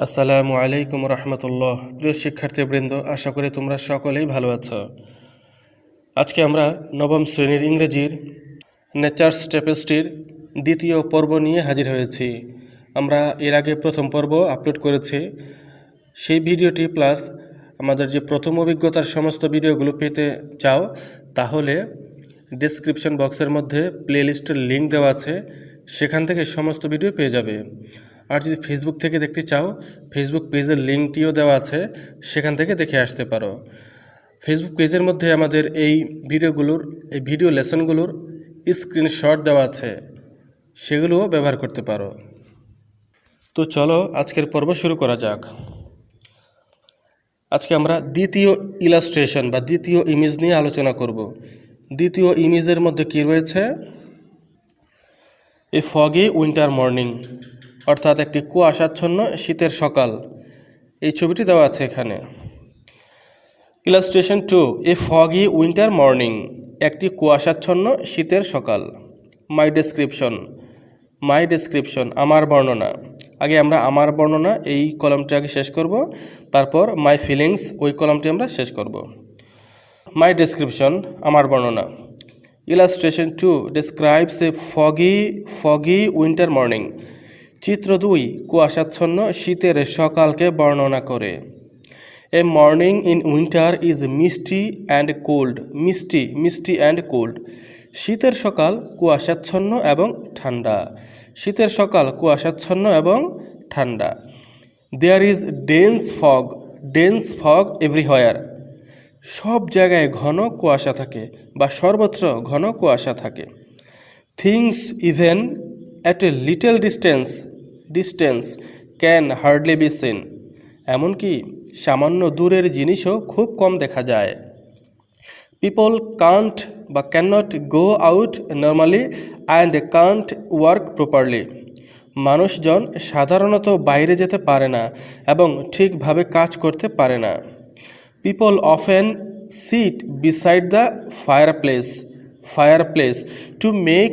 আসসালামু আলাইকুম রহমতুল্লাহ। প্রিয় শিক্ষার্থীবৃন্দ, আশা করি তোমরা সকলেই ভালো আছো। আজকে আমরা নবম শ্রেণীর ইংরেজির নেচার্স টেপেস্ট্রির দ্বিতীয় পর্ব নিয়ে হাজির হয়েছি। আমরা এর আগে প্রথম পর্ব আপলোড করেছি। সেই ভিডিওটি প্লাস আমাদের যে প্রথম অভিজ্ঞতার সমস্ত ভিডিওগুলো পেতে চাও, তাহলে ডেসক্রিপশন বক্সের মধ্যে প্লেলিস্টের লিঙ্ক দেওয়া আছে, সেখান থেকে সমস্ত ভিডিও পেয়ে যাবে। আর যদি ফেসবুক থেকে দেখতে চাও, ফেসবুক পেজের লিঙ্কটিও দেওয়া আছে, সেখান থেকে দেখে আসতে পারো। ফেসবুক পেজের মধ্যে আমাদের এই ভিডিও লেসনগুলোর স্ক্রিনশট দেওয়া আছে, সেগুলোও ব্যবহার করতে পারো। তো চলো আজকের পর্ব শুরু করা যাক। আজকে আমরা দ্বিতীয় ইলাস্ট্রেশন বা দ্বিতীয় ইমেজ নিয়ে আলোচনা করব। দ্বিতীয় ইমেজের মধ্যে কি রয়েছে? এ ফগি উইন্টার মর্নিং, অর্থাৎ একটি কুয়াশাচ্ছন্ন শীতের সকাল। এই ছবিটি দেওয়া আছে এখানে। ইলাস্ট্রেশন 2, এ ফগি উইন্টার মর্নিং, একটি কুয়াশাচ্ছন্ন শীতের সকাল। মাই ডেসক্রিপশন, আমার বর্ণনা। আগে আমরা আমার বর্ণনা এই কলামটি আগে শেষ করব, তারপর মাই ফিলিংস ওই কলামটি আমরা শেষ করব। মাই ডেসক্রিপশন, আমার বর্ণনা। Illustration 2 describes a foggy winter morning. চিত্র 2 কুয়াশাচ্ছন্ন শীতের সকালকে বর্ণনা করে। A morning in winter is misty and cold. শীতের সকাল কুয়াশাচ্ছন্ন এবং ঠান্ডা। শীতের সকাল কুয়াশাচ্ছন্ন এবং ঠান্ডা। There is dense fog everywhere. সব জায়গায় ঘন কুয়াশা থাকে বা সর্বত্র ঘন কুয়াশা থাকে। Things even at a little distance can hardly be seen. এমনকি সামান্য দূরের জিনিসও খুব কম দেখা যায়। People cannot go out normally and can't work properly. মানুষজন সাধারণত বাইরে যেতে পারে না এবং ঠিকভাবে কাজ করতে পারে না। People often sit beside the fireplace to make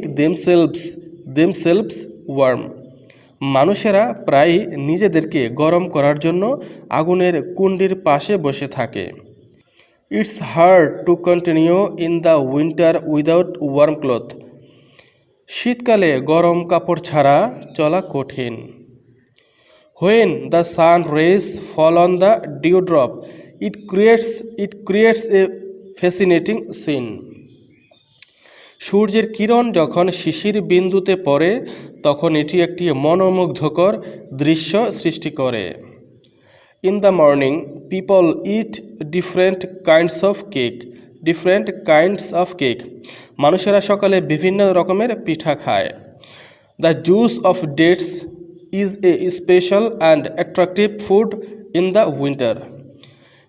themselves warm. মানুষেরা প্রায়ই নিজেদেরকে গরম করার জন্য আগুনের কুণ্ডির পাশে বসে থাকে। It's hard to continue in the winter without warm cloth. শীতকালে গরম কাপড় ছাড়া চলা কঠিন। When the sun rays fall on the dewdrop it creates a fascinating scene. সূর্যের কিরণ যখন শিশির বিন্দুতে পড়ে, তখন এটি একটি মনোমুগ্ধকর দৃশ্য সৃষ্টি করে। In the morning people it different kinds of cake. মানুষেরা সকালে বিভিন্ন রকমের পিঠা খায়। The juice of dates is a special and attractive food in the winter.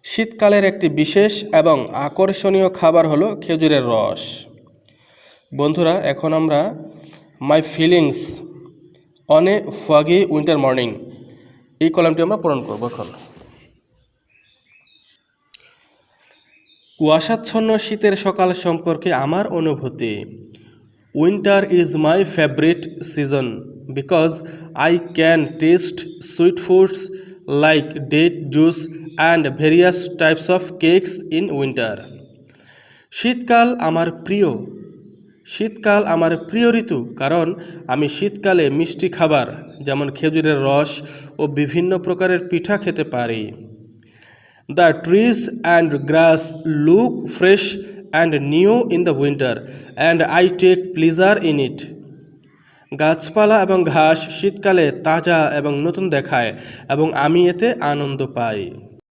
শীতকালের একটি বিশেষ এবং আকর্ষণীয় খাবার হলো খেজুরের রস। বন্ধুরা, এখন আমরা মাই feelings on a foggy winter morning এই কলামটি আমরা পূরণ করব। এখন কুয়াশাচ্ছন্ন শীতের সকাল সম্পর্কে আমার অনুভূতি। Winter is my favourite season because I can taste sweet foods like that juice and various types of cakes in winter. শীতকাল আমার প্রিয় ঋতু, কারণ আমি শীতকালে মিষ্টি খাবার যেমন খেজুরের রস ও বিভিন্ন প্রকারের পিঠা খেতে পারি। The trees and grass look fresh and new in the winter and I take pleasure in it. গাছপালা এবং ঘাস শীতকালে তাজা এবং নতুন দেখায় এবং আমি এতে আনন্দ পাই।